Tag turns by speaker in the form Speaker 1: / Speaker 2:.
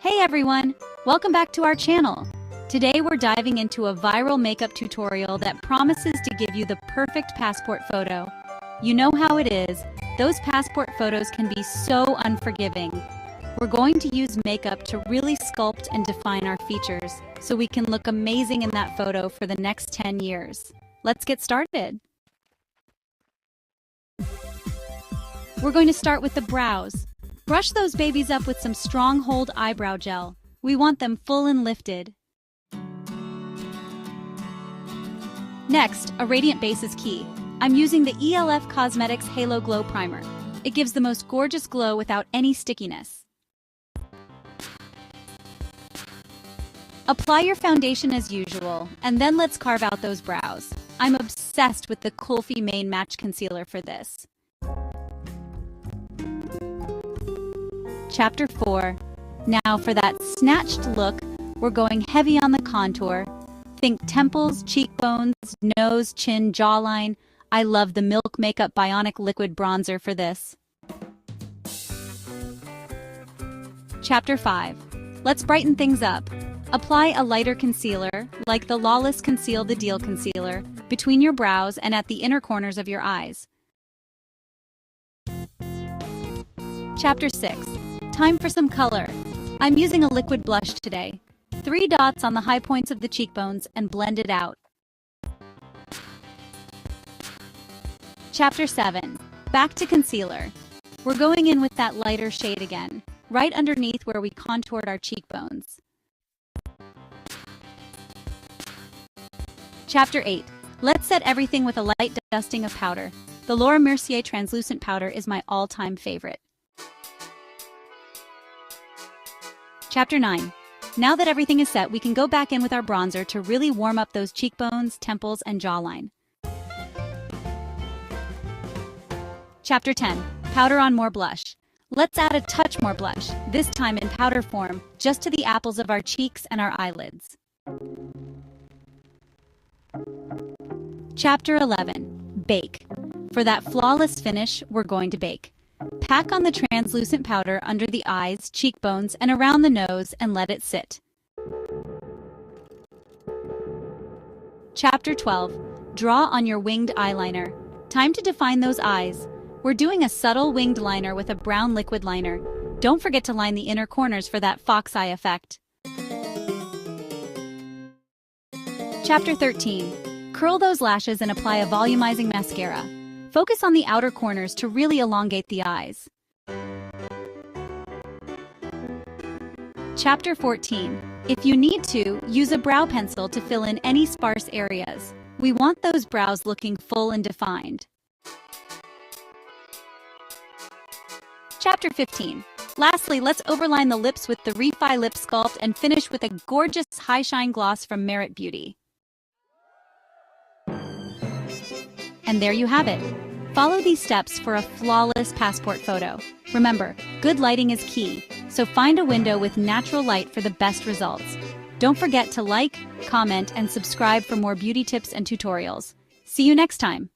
Speaker 1: Hey everyone! Welcome back to our channel. Today we're diving into a viral makeup tutorial that promises to give you the perfect passport photo. You know how it is, those passport photos can be so unforgiving. We're going to use makeup to really sculpt and define our features so we can look amazing in that photo for the next 10 years. Let's get started. We're going to start with the brows. Brush those babies up with some Stronghold eyebrow gel. We want them full and lifted. Next, a radiant base is key. I'm using the ELF Cosmetics Halo Glow Primer. It gives the most gorgeous glow without any stickiness. Apply your foundation as usual, and then let's carve out those brows. I'm obsessed with the Kulfi Mane Match Concealer for this. Chapter 4. Now for that snatched look, we're going heavy on the contour. Think temples, cheekbones, nose, chin, jawline. I love the Milk Makeup Bionic Liquid Bronzer for this. Chapter 5. Let's brighten things up. Apply a lighter concealer, like the Lawless Conceal the Deal Concealer, between your brows and at the inner corners of your eyes. Chapter 6. Time for some color. I'm using a liquid blush today. 3 dots on the high points of the cheekbones and blend it out. Chapter 7. Back to concealer. We're going in with that lighter shade again, right underneath where we contoured our cheekbones. Chapter 8. Let's set everything with a light dusting of powder. The Laura Mercier translucent powder is my all-time favorite. Chapter 9. Now that everything is set, we can go back in with our bronzer to really warm up those cheekbones, temples, and jawline. Chapter 10. Powder on more blush. Let's add a touch more blush, this time in powder form, just to the apples of our cheeks and our eyelids. Chapter 11. Bake. For that flawless finish, we're going to bake. Pack on the translucent powder under the eyes, cheekbones, and around the nose and let it sit. Chapter 12. Draw on your winged eyeliner. Time to define those eyes. We're doing a subtle winged liner with a brown liquid liner. Don't forget to line the inner corners for that fox eye effect. Chapter 13. Curl those lashes and apply a volumizing mascara. Focus on the outer corners to really elongate the eyes. Chapter 14. If you need to, use a brow pencil to fill in any sparse areas. We want those brows looking full and defined. Chapter 15. Lastly, let's overline the lips with the Refi Lip Sculpt and finish with a gorgeous high shine gloss from Merit Beauty. And there you have it. Follow these steps for a flawless passport photo. Remember, good lighting is key, so find a window with natural light for the best results. Don't forget to like, comment, and subscribe for more beauty tips and tutorials. See you next time.